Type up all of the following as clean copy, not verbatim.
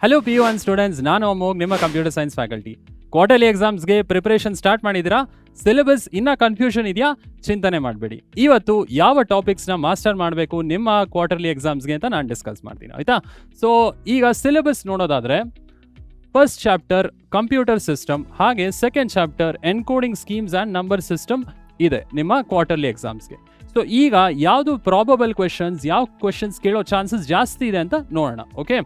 Hello PU1 students, ನಾನು ಅಮೋಘ್, ನಿಮ್ಮ computer science faculty. Quarterly ಎಕ್ಸಾಮ್ಸ್ಗೆ preparation start ಮಾಡಿದಿರಾ? Syllabus ಇನ್ನೂ confusion ಇದೆಯಾ? ಚಿಂತನೆ ಮಾಡಬೇಡಿ. ಇವತ್ತು ಯಾವ ಟಾಪಿಕ್ಸ್ನ ಮಾಸ್ಟರ್ ಮಾಡಬೇಕು ನಿಮ್ಮ ಕ್ವಾರ್ಟರ್ಲಿ ಎಕ್ಸಾಮ್ಸ್ಗೆ ಅಂತ ನಾನು ಡಿಸ್ಕಸ್ ಮಾಡ್ತೀನಿ, ಆಯಿತಾ? ಸೊ ಈಗ ಸಿಲೆಬಸ್ ನೋಡೋದಾದರೆ ಫಸ್ಟ್ ಚಾಪ್ಟರ್ ಕಂಪ್ಯೂಟರ್ ಸಿಸ್ಟಮ್, ಹಾಗೆ second chapter encoding schemes and number system ಇದೆ ನಿಮ್ಮ ಕ್ವಾರ್ಟರ್ಲಿ ಎಕ್ಸಾಮ್ಸ್ಗೆ. ಸೊ ಈಗ ಯಾವುದು ಪ್ರಾಬಬಲ್ ಕ್ವೆಶನ್ಸ್, ಯಾವ ಕ್ವೆಶನ್ಸ್ ಕೇಳೋ ಚಾನ್ಸಸ್ ಜಾಸ್ತಿ ಇದೆ ಅಂತ ನೋಡೋಣ. ಓಕೆ,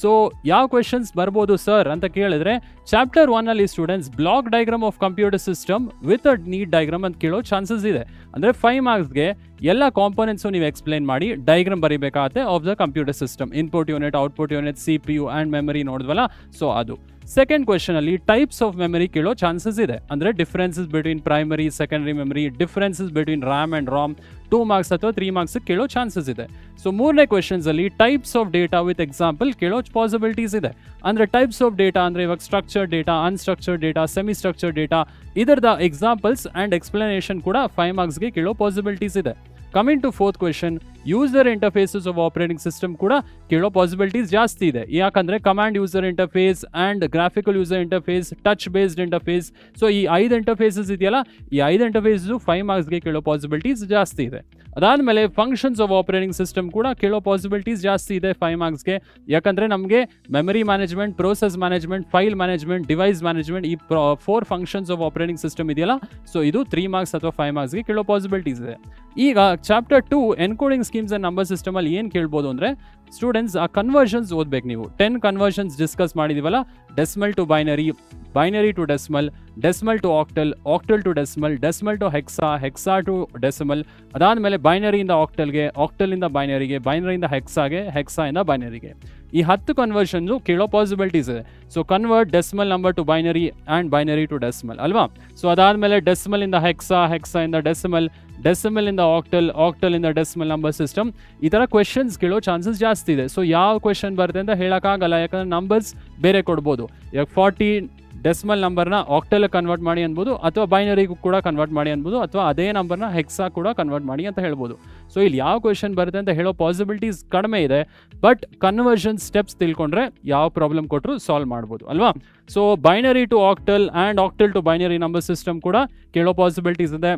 ಸೊ ಯಾವ ಕ್ವೆಶನ್ಸ್ ಬರ್ಬೋದು ಸರ್ ಅಂತ ಕೇಳಿದ್ರೆ, chapter 1 students block diagram of computer system with a neat diagram ಅಂತ ಕೇಳೋ ಚಾನ್ಸಸ್ ಇದೆ. ಅಂದರೆ 5 ಮಾರ್ಕ್ಸ್ಗೆ ಎಲ್ಲ ಕಾಂಪೋನೆಂಟ್ಸು ನೀವು ಎಕ್ಸ್ಪ್ಲೈನ್ ಮಾಡಿ ಡಯಾಗ್ರಾಮ್ ಬರೀಬೇಕಾಗತ್ತೆ of the computer system. Input unit, output unit, CPU and memory ನೋಡಿದ್ವಲ್ಲ, ಸೊ ಅದು. ಸೆಕೆಂಡ್ ಕ್ವೆಶನಲ್ಲಿ ಟೈಪ್ಸ್ ಆಫ್ ಮೆಮರಿ ಕೇಳೋ ಚಾನ್ಸಸ್ ಇದೆ. ಅಂದರೆ differences between primary, secondary memory, differences between RAM and ROM 2 marks ಅಥವಾ 3 ಮಾರ್ಕ್ಸ್ ಕೇಳೋ ಚಾನ್ಸಸ್ ಇದೆ. ಸೊ ಮೂರನೇ ಕ್ವೆಶನ್ಸಲ್ಲಿ types of data with example ಕೇಳೋ ಪಾಸಿಬಿಲಿಟೀಸ್ ಇದೆ. ಅಂದರೆ ಟೈಪ್ಸ್ ಆಫ್ ಡೇಟಾ ಅಂದರೆ ಇವಾಗ structured data, unstructured data, semi structured data, ಇದರದ ಎಕ್ಸಾಂಪಲ್ಸ್ ಆ್ಯಂಡ್ ಎಕ್ಸ್ಪ್ಲನೇಷನ್ ಕೂಡ 5 ಮಾರ್ಕ್ಸ್ಗೆ ಕೇಳೋ ಪಾಸಿಬಿಲಿಟೀಸ್ ಇದೆ. Coming to fourth question, user interfaces of operating system ಕೂಡ ಕೇಳೋ ಪಾಸಿಬಿಲಿಟೀಸ್ ಜಾಸ್ತಿ ಇದೆ. ಯಾಕಂದರೆ command user interface and graphical user interface, touch based interface, so ಈ 5 ಇಂಟರ್ಫೇಸಸ್ ಇದೆಯಲ್ಲ, ಈ 5 ಇಂಟರ್ಫೇಸು 5 ಮಾರ್ಕ್ಸ್ಗೆ ಕೇಳೋ ಪಾಸಿಬಿಲಿಟೀಸ್ ಜಾಸ್ತಿ ಇದೆ. ಅದಾದಮೇಲೆ ಫಂಕ್ಷನ್ಸ್ ಆಫ್ ಆಪರೇಟಿಂಗ್ ಸಿಸ್ಟಮ್ ಕೂಡ ಕೇಳೋ ಪಾಸಿಬಿಲಿಟೀಸ್ ಜಾಸ್ತಿ ಇದೆ 5 ಮಾರ್ಕ್ಸ್ಗೆ. ಯಾಕಂದರೆ ನಮಗೆ memory management, process management, file management, device management, ಈ 4 ಫಂಕ್ಷನ್ಸ್ ಆಫ್ ಆಪರೇಟಿಂಗ್ ಸಿಸ್ಟಮ್ ಇದೆಯಲ್ಲ, ಸೊ ಇದು 3 ಮಾರ್ಕ್ಸ್ ಅಥವಾ 5 ಮಾರ್ಕ್ಸ್ಗೆ ಕೇಳೋ ಪಾಸಿಬಿಲಿಟೀಸ್ ಇದೆ. ಈಗ chapter 2 encoding schemes and number ಸಿಸ್ಟಮಲ್ಲಿ ಏನು ಕೇಳ್ಬೋದು ಅಂದರೆ, ಸ್ಟೂಡೆಂಟ್ಸ್ ಆ ಕನ್ವರ್ಷನ್ಸ್ ಓದಬೇಕು ನೀವು. 10 ಕನ್ವರ್ಷನ್ಸ್ ಡಿಸ್ಕಸ್ ಮಾಡಿದ್ದೀವಲ್ಲ, decimal to binary, binary to decimal, decimal to octal, octal to decimal, decimal to hexa, hexa to decimal, ಅದಾದಮೇಲೆ ಬೈನರಿಯಿಂದ ಆಕ್ಟಲ್ಗೆ, ಆಕ್ಟಲಿಂದ ಬೈನರಿಗೆ, ಬೈನರಿಯಿಂದ ಹೆಕ್ಸಾಗೆ, ಹೆಕ್ಸಾಯಿಂದ ಬೈನರಿಗೆ. ಈ 10 ಕನ್ವರ್ಷನ್ಸು ಕೇಳೋ ಪಾಸಿಬಿಲಿಟೀಸ್ ಇದೆ. So convert decimal number to binary and binary to decimal ಅಲ್ವಾ? So ಅದಾದಮೇಲೆ ಡೆಸಿಮಲಿಂದ hexa, ಹೆಕ್ಸಾಯಿಂದ decimal, ಡೆಸಿಮಲಿಂದ ಆಕ್ಟಲ್, ಆಕ್ಟಲಿಂದ ಡೆಸಿಮಲ್ ನಂಬರ್ ಸಿಸ್ಟಮ್, ಈ ಥರ ಕ್ವೆಶನ್ಸ್ ಕೇಳೋ ಚಾನ್ಸಸ್ ಜಾಸ್ತಿ ಇದೆ. ಸೊ ಯಾವ ಕ್ವೆಶನ್ ಬರುತ್ತೆ ಅಂತ ಹೇಳೋಕ್ಕಾಗಲ್ಲ, ಯಾಕಂದರೆ ನಂಬರ್ಸ್ ಬೇರೆ ಕೊಡ್ಬೋದು. ಈಗ 40 ಡೆಸಿಮಲ್ ನಂಬರ್ನ ಆಕ್ಟಲ್ ಕನ್ವರ್ಟ್ ಮಾಡಿ ಅನ್ಬೋದು, ಅಥವಾ ಬೈನರಿಗೂ ಕೂಡ ಕನ್ವರ್ಟ್ ಮಾಡಿ ಅನ್ಬೋದು, ಅಥವಾ ಅದೇ ನಂಬರ್ನ ಹೆಕ್ಸಾ ಕೂಡ ಕನ್ವರ್ಟ್ ಮಾಡಿ ಅಂತ ಹೇಳ್ಬೋದು. ಸೊ ಇಲ್ಲಿ ಯಾವ ಕ್ವೆಶನ್ ಬರುತ್ತೆ ಅಂತ ಹೇಳೋ ಪಾಸಿಬಿಲಿಟೀಸ್ ಕಡಿಮೆ ಇದೆ. ಬಟ್ ಕನ್ವರ್ಷನ್ ಸ್ಟೆಪ್ಸ್ ತಿಳ್ಕೊಂಡ್ರೆ ಯಾವ ಪ್ರಾಬ್ಲಮ್ ಕೊಟ್ಟರು ಸಾಲ್ವ್ ಮಾಡ್ಬೋದು ಅಲ್ವಾ? So binary to octal and octal to binary number system ಕೂಡ ಕೇಳೋ ಪಾಸಿಬಿಲಿಟೀಸ್ ಇದೆ.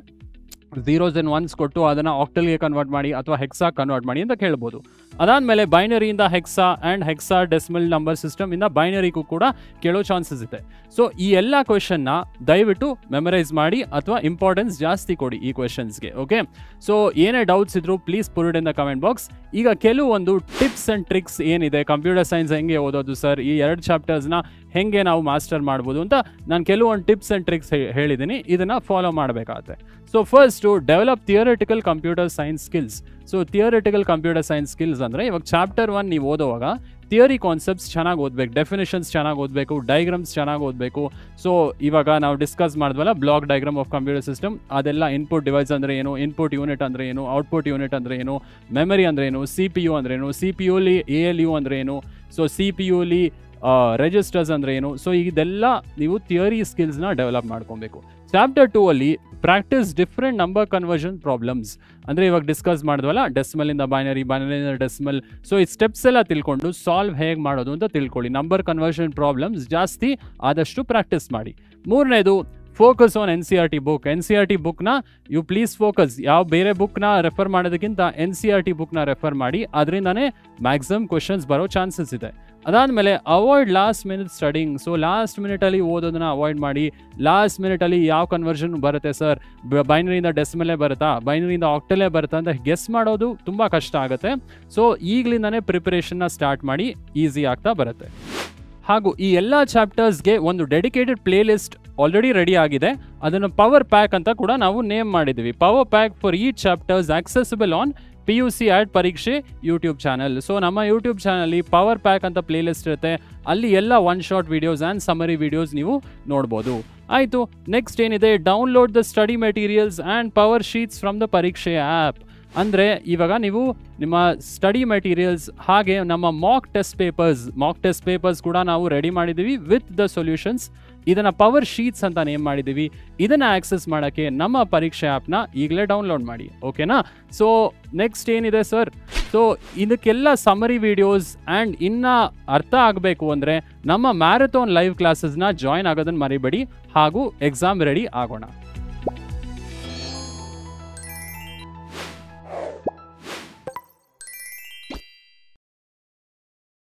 0s and 1s ಕೊಟ್ಟು ಅದನ್ನು ಆಕ್ಟಲ್ಗೆ ಕನ್ವರ್ಟ್ ಮಾಡಿ ಅಥವಾ ಹೆಕ್ಸಾ ಕನ್ವರ್ಟ್ ಮಾಡಿ ಅಂತ ಕೇಳ್ಬೋದು. ಅದಾದಮೇಲೆ ಬೈನರಿಯಿಂದ hexa and hexa decimal number ಸಿಸ್ಟಮಿಂದ ಬೈನರಿಗೂ ಕೂಡ ಕೇಳೋ ಚಾನ್ಸಸ್ ಇದೆ. ಸೊ ಈ ಎಲ್ಲ ಕ್ವೆಶನ್ನ ದಯವಿಟ್ಟು ಮೆಮರೈಸ್ ಮಾಡಿ ಅಥವಾ ಇಂಪಾರ್ಟೆನ್ಸ್ ಜಾಸ್ತಿ ಕೊಡಿ ಈ ಕ್ವೆಶನ್ಸ್ಗೆ. ಓಕೆ, ಸೊ ಏನೇ ಡೌಟ್ಸ್ ಇದ್ರು please put it in the comment box. ಈಗ ಕೆಲವೊಂದು ಟಿಪ್ಸ್ ಆ್ಯಂಡ್ ಟ್ರಿಕ್ಸ್ ಏನಿದೆ, ಕಂಪ್ಯೂಟರ್ ಸೈನ್ಸ್ ಹೆಂಗೆ ಓದೋದು ಸರ್, ಈ 2 ಚಾಪ್ಟರ್ಸ್ನ ಹೆಂಗೆ ನಾವು ಮಾಸ್ಟರ್ ಮಾಡ್ಬೋದು ಅಂತ ನಾನು ಕೆಲವೊಂದು ಟಿಪ್ಸ್ ಆ್ಯಂಡ್ ಟ್ರಿಕ್ಸ್ ಹೇಳಿದ್ದೀನಿ, ಇದನ್ನು ಫಾಲೋ ಮಾಡಬೇಕಾಗತ್ತೆ. So first develop theoretical computer science skills. So theoretical computer science skills ಅಂದರೆ ಇವಾಗ ಚಾಪ್ಟರ್ 1 ನೀವು ಓದೋವಾಗ ಥಿಯರಿ ಕಾನ್ಸೆಪ್ಟ್ಸ್ ಚೆನ್ನಾಗಿ ಓದಬೇಕು, ಡೆಫಿನೇಷನ್ಸ್ ಚೆನ್ನಾಗಿ ಓದಬೇಕು, ಡಯಾಗ್ರಾಮ್ಸ್ ಚೆನ್ನಾಗಿ ಓದಬೇಕು. ಸೊ ಇವಾಗ ನಾವು ಡಿಸ್ಕಸ್ ಮಾಡಿದ್ವಲ್ಲ block diagram of computer system, ಅದೆಲ್ಲ ಇನ್ಪುಟ್ ಡಿವೈಸ್ ಅಂದರೆ ಏನು, ಇನ್ಪುಟ್ ಯೂನಿಟ್ ಅಂದರೆ ಏನು, ಔಟ್ಪುಟ್ ಯೂನಿಟ್ ಅಂದರೆ ಏನು, ಮೆಮರಿ ಅಂದರೆ ಏನು, CPU ಅಂದರೆ ಏನು, CPU-ಲಿ ALU ಅಂದರೆ ಏನು, ಸೊ CPU-ಲಿ ರಿಜಿಸ್ಟರ್ಸ್ ಅಂದರೆ ಏನು. ಸೊ ಇದೆಲ್ಲ ನೀವು ಥಿಯರಿ ಸ್ಕಿಲ್ಸ್ನ ಡೆವಲಪ್ ಮಾಡ್ಕೊಬೇಕು. Chapter 2 practice different number conversion problems. ಅಂದರೆ ಇವಾಗ ಡಿಸ್ಕಸ್ ಮಾಡಿದ್ವಲ್ಲ ಡೆಸಿಮಲಿಂದ ಬೈನರಿ, ಬೈನರಿಯಿಂದ ಡೆಸಿಮಲ್, ಸೊ ಈ ಸ್ಟೆಪ್ಸ್ ಎಲ್ಲ ತಿಳ್ಕೊಂಡು ಸಾಲ್ವ್ ಹೇಗೆ ಮಾಡೋದು ಅಂತ ತಿಳ್ಕೊಳ್ಳಿ. ನಂಬರ್ ಕನ್ವರ್ಷನ್ ಪ್ರಾಬ್ಲಮ್ಸ್ ಜಾಸ್ತಿ ಆದಷ್ಟು ಪ್ರಾಕ್ಟೀಸ್ ಮಾಡಿ. ಮೂರನೇದು focus on NCERT book. NCERT ಬುಕ್ನ ಯು ಪ್ಲೀಸ್ ಫೋಕಸ್. ಯಾವ ಬೇರೆ ಬುಕ್ನ ರೆಫರ್ ಮಾಡೋದಕ್ಕಿಂತ NCERT ಬುಕ್ನ ರೆಫರ್ ಮಾಡಿ, ಅದರಿಂದನೇ ಮ್ಯಾಕ್ಸಿಮಮ್ ಕ್ವೆಶನ್ಸ್ ಬರೋ ಚಾನ್ಸಸ್ ಇದೆ. ಅದಾದಮೇಲೆ avoid last minute studying. So last ಮಿನಿಟಲ್ಲಿ ಓದೋದನ್ನ ಅವಾಯ್ಡ್ ಮಾಡಿ. ಲಾಸ್ಟ್ ಮಿನಿಟಲ್ಲಿ ಯಾವ ಕನ್ವರ್ಷನ್ ಬರುತ್ತೆ ಸರ್, ಬೈನರಿಯಿಂದ ಡೆಸಿಮಲೇ ಬರುತ್ತಾ, ಬೈನರಿಯಿಂದ ಆಕ್ಟಲೇ ಬರುತ್ತಾ ಅಂತ ಗೆಸ್ ಮಾಡೋದು ತುಂಬ ಕಷ್ಟ ಆಗುತ್ತೆ. ಸೊ ಈಗಲಿಂದನೇ ಪ್ರಿಪರೇಷನ್ನ ಸ್ಟಾರ್ಟ್ ಮಾಡಿ, ಈಸಿ ಆಗ್ತಾ ಬರುತ್ತೆ. ಹಾಗೂ ಈ ಎಲ್ಲ ಚಾಪ್ಟರ್ಸ್ಗೆ ಒಂದು dedicated play list already ready ಆಗಿದೆ. ಅದನ್ನು ಪವರ್ ಪ್ಯಾಕ್ ಅಂತ ಕೂಡ ನಾವು ನೇಮ್ ಮಾಡಿದ್ದೀವಿ. Power pack for each chapters accessible on PUC add ಪರೀಕ್ಷೆ ಯೂಟ್ಯೂಬ್ ಚಾನಲ್. ಸೊ ನಮ್ಮ ಯೂಟ್ಯೂಬ್ ಚಾನಲ್ಲಿ ಪವರ್ ಪ್ಯಾಕ್ ಅಂತ ಪ್ಲೇ ಲಿಸ್ಟ್ ಇರುತ್ತೆ. ಅಲ್ಲಿ ಎಲ್ಲ 1 shot videos and summary videos ನೀವು ನೋಡ್ಬೋದು. ಆಯಿತು, ನೆಕ್ಸ್ಟ್ ಏನಿದೆ, download the study materials and power sheets from the ಪರೀಕ್ಷೆ ಆ್ಯಪ್. ಅಂದರೆ ಇವಾಗ ನೀವು ನಿಮ್ಮ ಸ್ಟಡಿ ಮೆಟೀರಿಯಲ್ಸ್ ಹಾಗೆ ನಮ್ಮ ಮಾಕ್ ಟೆಸ್ಟ್ ಪೇಪರ್ಸ್ ಕೂಡ ನಾವು ರೆಡಿ ಮಾಡಿದ್ದೀವಿ ವಿತ್ ದ ಸೊಲ್ಯೂಷನ್ಸ್. ಇದನ್ನು ಪವರ್ ಶೀಟ್ಸ್ ಅಂತ ನೇಮ್ ಮಾಡಿದ್ದೀವಿ. ಇದನ್ನು ಆಕ್ಸೆಸ್ ಮಾಡೋಕ್ಕೆ ನಮ್ಮ ಪರೀಕ್ಷೆ ಆ್ಯಪ್ನ ಈಗಲೇ ಡೌನ್ಲೋಡ್ ಮಾಡಿ. ಓಕೆನಾ? ಸೊ ನೆಕ್ಸ್ಟ್ ಏನಿದೆ ಸರ್, ಸೊ ಇದಕ್ಕೆಲ್ಲ ಸಮರಿ ವಿಡಿಯೋಸ್ ಆ್ಯಂಡ್ ಇನ್ನು ಅರ್ಥ ಆಗಬೇಕು ಅಂದರೆ ನಮ್ಮ ಮ್ಯಾರಥಾನ್ ಲೈವ್ ಕ್ಲಾಸಸ್ನ ಜಾಯ್ನ್ ಆಗೋದನ್ನು ಮರಿಬೇಡಿ ಹಾಗೂ ಎಕ್ಸಾಮ್ ರೆಡಿ ಆಗೋಣ.